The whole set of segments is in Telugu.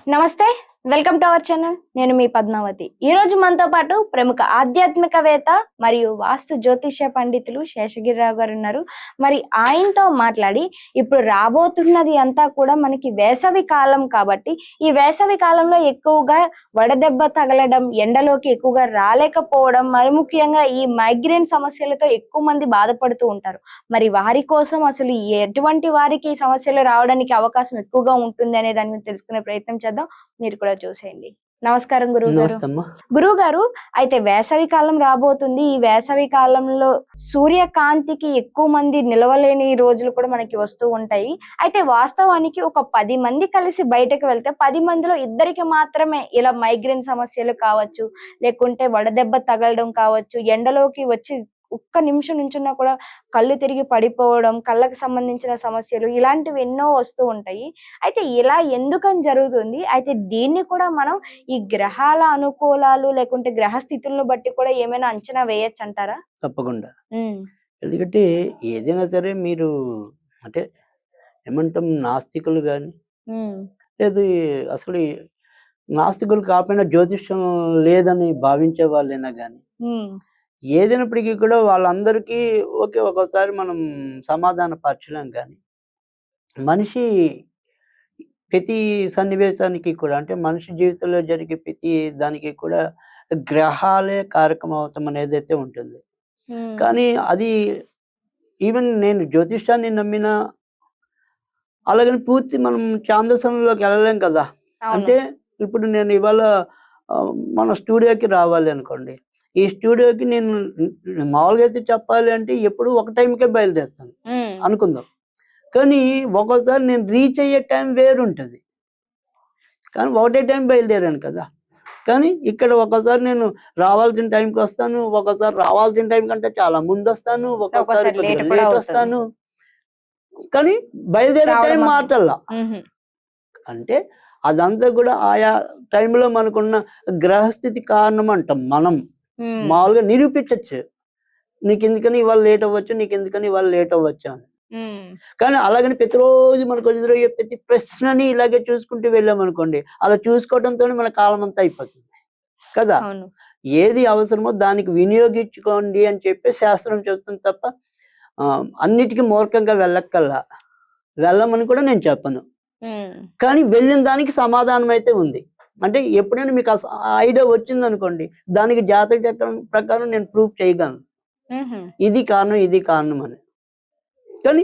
నమస్తే. Welcome to our channel. నేను మీ పద్మావతి. ఈరోజు మనతో పాటు ప్రముఖ ఆధ్యాత్మికవేత్త మరియు వాస్తు జ్యోతిష్య పండితులు శేషగిరిరావు గారు ఉన్నారు. మరి ఆయనతో మాట్లాడి ఇప్పుడు రాబోతున్నది అంతా కూడా మనకి వేసవి కాలం కాబట్టి ఈ వేసవి కాలంలో ఎక్కువగా వడదెబ్బ తగలడం, ఎండలోకి ఎక్కువగా రాలేకపోవడం, మరి ముఖ్యంగా ఈ మైగ్రేన్ సమస్యలతో ఎక్కువ మంది బాధపడుతూ ఉంటారు. మరి వారి కోసం అసలు ఎటువంటి వారికి ఈ సమస్యలు రావడానికి అవకాశం ఎక్కువగా ఉంటుంది అనే దాని గురించి తెలుసుకునే ప్రయత్నం చేద్దాం. మీరు కూడా చూసేయండి. నమస్కారం గురువుగారు. నమస్తమ్మా. గురువుగారు, అయితే వేసవి కాలం రాబోతుంది. ఈ వేసవి కాలంలో సూర్యకాంతికి ఎక్కువ మంది నిలవలేని రోజులు కూడా మనకి వస్తూ ఉంటాయి. అయితే వాస్తవానికి ఒక 10 మంది కలిసి బయటకు వెళ్తే 10 మందిలో ఇద్దరికి మాత్రమే ఇలా మైగ్రేన్ సమస్యలు కావచ్చు, లేకుంటే వడదెబ్బ తగలడం కావచ్చు, ఎండలోకి వచ్చి ఒక్క నిమిషం నుంచున్నా కూడా కళ్ళు తిరిగి పడిపోవడం, కళ్ళకు సంబంధించిన సమస్యలు ఇలాంటివి ఎన్నో వస్తూ ఉంటాయి. అయితే ఇలా ఎందుకని జరుగుతుంది? అయితే దీన్ని కూడా మనం ఈ గ్రహాల అనుకూలాలు లేకుంటే గ్రహ స్థితులను బట్టి కూడా ఏమైనా అంచనా వేయొచ్చంటారా? తప్పకుండా. హ్మ్. ఎందుకంటే ఏదైనా సరే మీరు అంటే ఏమంటాం నాస్తికులు గాని, హ్మ్. లేదు అసలు ఈ నాస్తికులు కాకపోయినా జ్యోతిష్యం లేదని భావించే వాళ్ళైనా గాని, హ్మ్. ఏదైనప్పటికీ కూడా వాళ్ళందరికీ ఓకే. ఒక్కోసారి మనం సమాధాన పరచలేం గాని, మనిషి ప్రతి సన్నివేశానికి కూడా అంటే మనిషి జీవితంలో జరిగే ప్రతి దానికి కూడా గ్రహాలే కారకమవుతాం అనేదైతే ఉంటుంది. హ్మ్. కానీ అది ఈవెన్ నేను జ్యోతిష్యాన్ని నమ్మినా, అలాగని పూర్తి మనం ఛాందసంలోకి వెళ్ళలేం కదా! అవును. అంటే ఇప్పుడు నేను ఇవాళ మన స్టూడియోకి రావాలి అనుకోండి. ఈ స్టూడియోకి నేను మామూలుగా అయితే చెప్పాలి అంటే ఎప్పుడూ ఒక టైంకే బయలుదేరుతాను హ్మ్. అనుకుందాం. కానీ ఒక్కోసారి నేను రీచ్ అయ్యే టైం వేరుంటది. కానీ ఒకటే టైం బయలుదేరాను కదా! కానీ ఇక్కడ ఒక్కోసారి నేను రావాల్సిన టైంకొస్తాను. ఒక్కోసారి రావాల్సిన టైం కంటే చాలా ముందొస్తాను. ఒక్కోసారి ఒక్కోసారి కొద్దిగా లేట్ కూడా అవుతది. లేటొస్తాను. కానీ బయలుదేరే టైం రావడం మాత్రం మార్చల్లా. హుహు. అంటే అదంతా కూడా ఆయా టైంలో మనకున్న గ్రహస్థితి కారణం అంటాం మనం. హ్మ్. మామూలుగా నిరూపించొచ్చు. నీకెందుకని ఇవాళ లేట్ అవ్వచ్చు, నీకెందుకని ఇవాళ లేట్ అవ్వచ్చు అని. హ్మ్. కానీ అలాగని ప్రతిరోజు మనకు ఎదురయ్యే ప్రతి ప్రశ్నని ఇలాగే చూసుకుంటూ వెళ్ళామనుకోండి, అలా చూసుకోవడంతోనే మన కాలం అంతా అయిపోతుంది. కదా! అవును. ఏది అవసరమో దానికి వినియోగించుకోండి అని చెప్పి శాస్త్రం చెప్తుంది తప్ప అన్నిటికి మూర్ఖంగా వెళ్ళక్కల్లా. వెళ్ళమని కూడా నేను చెప్పను. హ్మ్. కానీ వెళ్ళిన దానికి సమాధానం అయితే ఉంది. అంటే ఎప్పుడైనా మీకు ఐడియా వచ్చిందనుకోండి, దానికి జాతక చక్రం ప్రకారం నేను ప్రూవ్ చేయగలను. హుహు. ఇది కారణం, ఇది కారణం అని. కానీ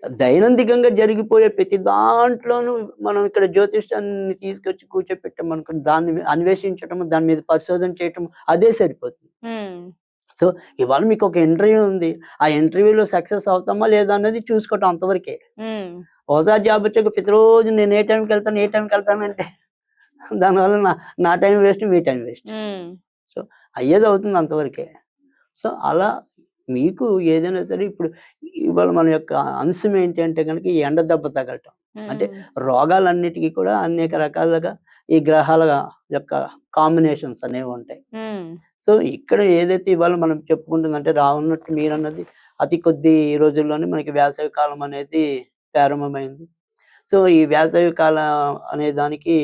దైనందికంగా జరిగిపోయే ప్రతి దాంట్లోనూ మనం ఇక్కడ జ్యోతిష్యాన్ని తీసుకొచ్చి కూర్చోపెట్టామనుకోండి, దాన్ని అన్వేషించటం, దాని మీద పరిశోధన చేయటం అదే సరిపోతుంది. హ్మ్. సో, ఇవాళ మీకొక ఇంటర్వ్యూ ఉంది. ఆ ఇంటర్వ్యూలో సక్సెస్ అవుతామా లేదా అన్నది చూసుకోవటం అంతవరకే. హ్మ్. ఓసారి జాబ్ వచ్చాక ప్రతిరోజు నేను ఏ టైంకెళ్తాను, ఏ టైంకెళ్తానంటే దానివల్ల నా టైం వేస్ట్, మీ టైం వేస్ట్. హ్మ్. సో, అయ్యేదవుతుంది అంతవరకే. సో, అలా మీకు ఏదైనా సరే ఇప్పుడు ఇవాళ మన యొక్క అంశం ఏంటి అంటే గనక ఈ ఎండ దెబ్బ తగలటం. అంటే హ్మ్. రోగాలన్నిటికి కూడా అనేక రకాలుగా ఈ గ్రహాల యొక్క కాంబినేషన్స్ అనేవుంటాయి. హ్మ్. సో, ఇక్కడ ఏదైతే ఇవాళ మనం చెప్పుకుంటుందంటే రానున్నట్టు మీరన్నది అతి కొద్ది రోజుల్లోనే మనకి వేసవి కాలం అనేది ప్రారంభమైంది. సో, ఈ వేసవి కాలం అనే దానికి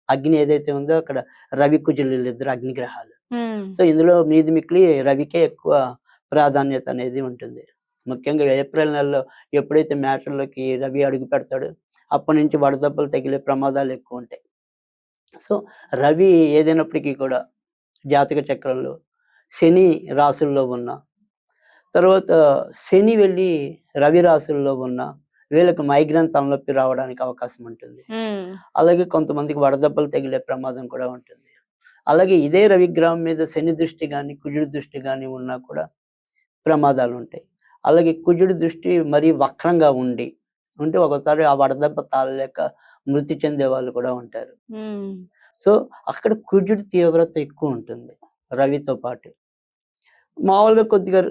అగ్ని ఏదైతే ఉందో అక్కడ రవి, కుజులు వీళ్ళిద్దరు అగ్నిగ్రహాలు. హ్మ్. సో, ఇందులో మీది మిక్కిలి రవికే ఎక్కువ ప్రాధాన్యత అనేది ఉంటుంది. ముఖ్యంగా ఏప్రిల్ నెలలో ఎప్పుడైతే మేషంలోకి రవి అడుగు పెడతాడో అప్పటినుంచి వడదెబ్బలు తగిలే ప్రమాదాలు ఎక్కువుంటాయి. సో, రవి ఏదైనప్పటికీ కూడా జాతక చక్రంలో శని రాశుల్లో ఉన్న, తర్వాత శని వెళ్ళి రవి రాశుల్లో ఉన్న వీళ్ళకి మైగ్రేన్ తలనొప్పి రావడానికి అవకాశం ఉంటుంది. హ్మ్. అలాగే కొంతమందికి వడదెబ్బలు తగిలే ప్రమాదం కూడా ఉంటుంది. అలాగే ఇదే రవిగ్రహం మీద శని దృష్టి గాని, కుజుడి దృష్టి గాని ఉన్నా కూడా ప్రమాదాలుంటాయి. అలాగే కుజుడి దృష్టి మరీ వక్రంగా ఉంటే ఒక్కోసారి ఆ వడదెబ్బ తాళలేక మృతి చెందే వాళ్ళు కూడా ఉంటారు. హ్మ్. సో, అక్కడ కుజుడి తీవ్రత ఎక్కువుంటుంది రవితో పాటు. మామూలుగా కొద్దిగా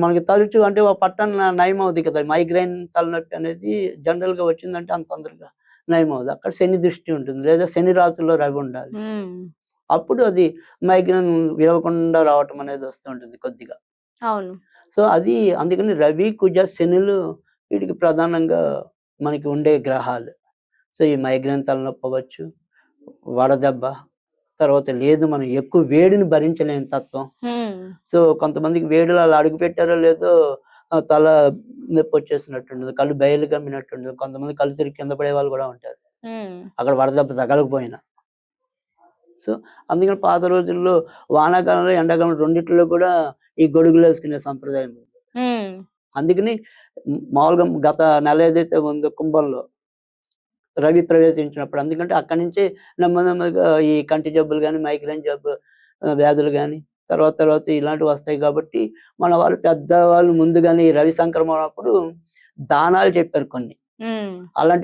మనకి తరచు అంటే ఓ పట్టన నయమవుద్ది కదా! మైగ్రేన్ తలనొప్పి అనేది జనరల్‌గా వచ్చిందంటే అంత తొందరగా నయమవ్వదు. అక్కడ శని దృష్టి ఉంటుంది. లేదా శని రాశిలో రవి ఉండాలి. హ్మ్. అప్పుడు అది మైగ్రేన్ విడవకుండా రావటం అనేది వస్తూ ఉంటుంది కొద్దిగా. అవును. సో, అది అందుకని రవి, కుజ, శనులు వీటికి ప్రధానంగా మనకి ఉండే గ్రహాలు. సో ఈ మైగ్రేన్ తలనొప్పి అవ్వచ్చు, వడదెబ్బ, తర్వాత లేదు మనం ఎక్కువ వేడిని భరించలేని తత్వం. ఉమ్, సో కొంతమందికి వేడిలో అలా అడుగు పెట్టారో లేదో తల నొప్పి వచ్చేసినట్టుండదు, కళ్ళు బయలు కమ్మినట్టుండదు, కొంతమంది కళ్ళు తిరిగి కింద పడే వాళ్ళు కూడా ఉంటారు ఉమ్, అక్కడ వడదెబ్బ తగలకపోయినా. సో అందుకని పాత రోజుల్లో వానాకాలంలో ఎండాకాలం రెండిట్లో కూడా ఈ గొడుగులు వేసుకునే సంప్రదాయం ఉంది. ఉమ్, అందుకని మామూలుగా గత నెల ఏదైతే ఉందో కుంభంలో రవి ప్రవేశించినప్పుడు, ఎందుకంటే అక్కడి నుంచి నెమ్మది నెమ్మదిగా ఈ కంటి జబ్బులు కానీ, మైగ్రేన్ జబ్బు వ్యాధులు కానీ తర్వాత తర్వాత ఇలాంటివి వస్తాయి. కాబట్టి మన వాళ్ళు పెద్దవాళ్ళు ముందుగానే ఈ రవి సంక్రమణ అప్పుడు దానాలు చెప్పారు కొన్ని. ఉమ్. అలాంటి